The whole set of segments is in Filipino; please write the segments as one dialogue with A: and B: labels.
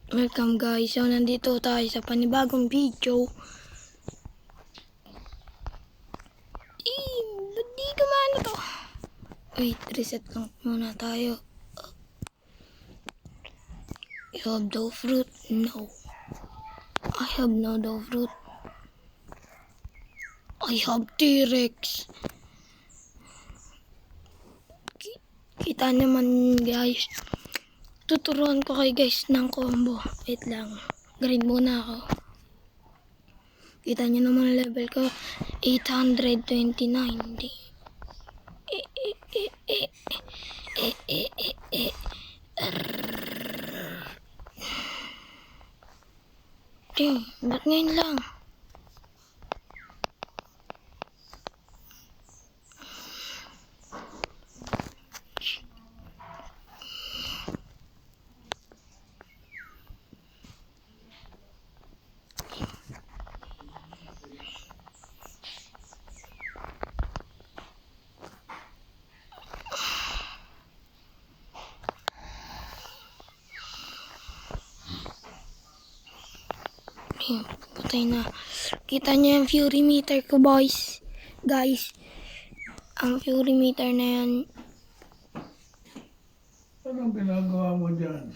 A: Welcome guys, so nandito tayo sa panibagong video. Ba't di gumana to? Wait, reset lang muna tayo. You have dough fruit? No. I have no dough fruit. I have T-Rex. Kita naman guys. Tuturuan ko kayo guys ng combo. Wait lang. Grind muna ako. Kita nyo naman level ko. 829. Ba't ngayon lang? Patay na. Kita niyo yung fury meter ko boys. Guys. Ang fury meter na yan.
B: Anong ginagawa mo dyan?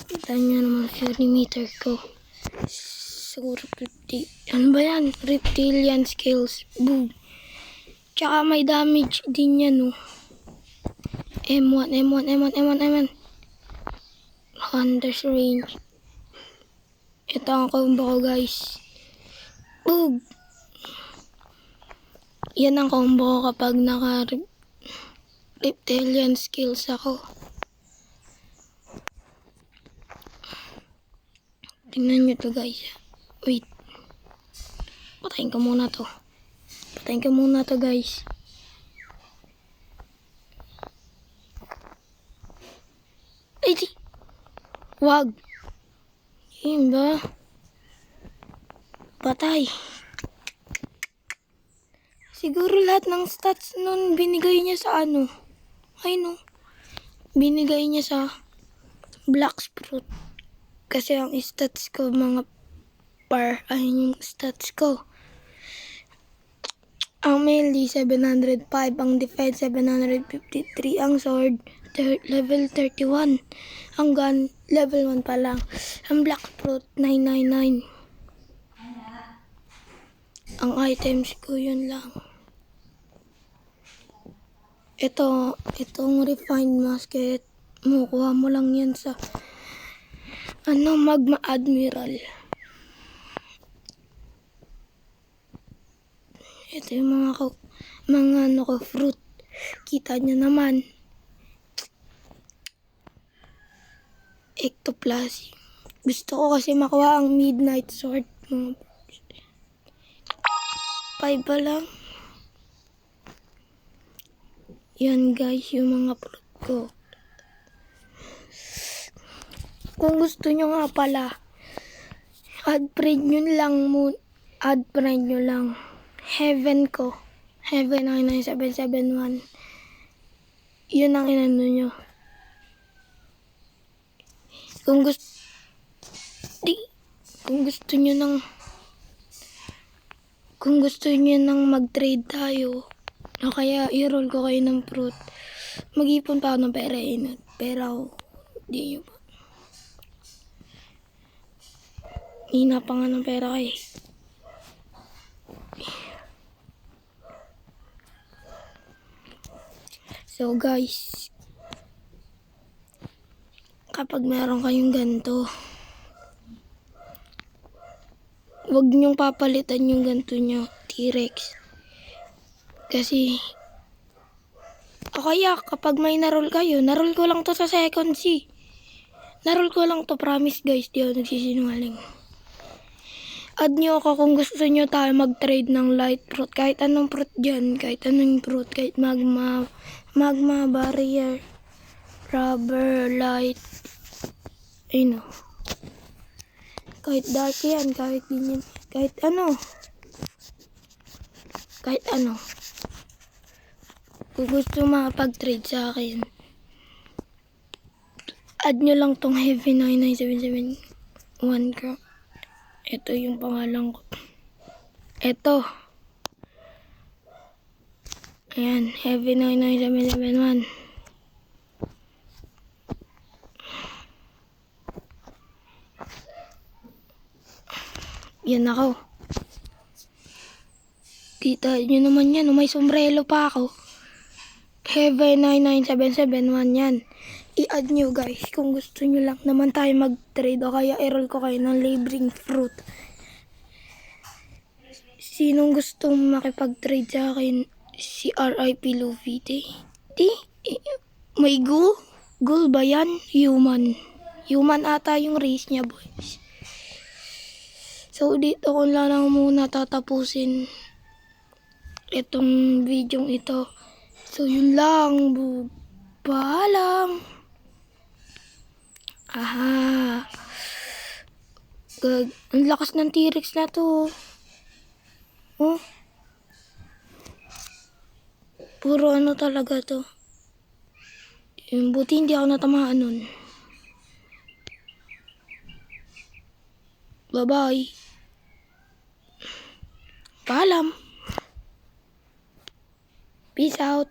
A: Kita niyo naman fury meter ko. Siguro 50. Ano ba yan? Reptilian skills. Boom. Tsaka may damage din yan no. M1. Hunter's range. Ito ang combo ko guys. Boom. Yan ang combo ko kapag reptilian skills ako. Tingnan nyo to guys. Wait. Patayin ko muna to guys. Ay di. Wag. Yun ba? Patay. Siguro lahat ng stats nun binigay niya sa ano. Ay no. Binigay niya sa black fruit. Kasi ang stats ko mga ayun yung stats ko. Ang melee 705, ang defense 753, ang sword level 31, ang gun level 1 pa lang, ang black fruit 999. Ang items ko yun lang. Itong refined musket, makukuha mo lang yan sa magma admiral. Ito yung mga fruit. Kita nyo naman. Ectoplasm. Gusto ko kasi makuha ang midnight sword. 5 pa lang. Yan guys, yung mga fruit ko. Kung gusto nyo nga pala, add friend nyo lang. Heaven ko. Heaven 99771. Yun ang inano nyo. Kung gusto nyo nang mag-trade tayo, o kaya i-roll ko kayo ng fruit, mag-ipon pa ako ng pera yun. Pero, di nyo pa. Hina pa nga ng pera kayo. So guys, kapag meron kayong ganito, huwag niyong papalitan yung ganito nyo, T-Rex. Kasi, o kaya kapag may naroll kayo, naroll ko lang to sa second C. Naroll ko lang to, promise guys, di ako nagsisinungaling. Add nyo ako kung gusto nyo tayo mag-trade ng light fruit. Kahit anong fruit dyan, kahit anong fruit, kahit magma, barrier, rubber, light, kahit dark yan, kahit ganyan, kahit ano. Kung gusto makapag-trade sa akin, add nyo lang tong Heavy 99771 ko. Ito yung pangalan ko. Ito. Ayan, Heavy 99771. Yan ako. Kita nyo naman yan, may sombrero pa ako. Heavy 99771 yan. I-add nyo guys kung gusto nyo lang naman tayo mag-trade o kaya i-roll ko kayo ng libreng fruit. Sinong gustong makipag-trade sa akin? Si RIP Luvite. May goal? Goal ba yan? Human. Human ata yung race niya boys. So dito ko lang muna tatapusin itong video ito. So yun lang. Paalam. Aha. Ang lakas ng T-Rex na to. Oh. Puro ano talaga to. Yung buti hindi ako natamaan nun. Bye-bye. Paalam. Peace out.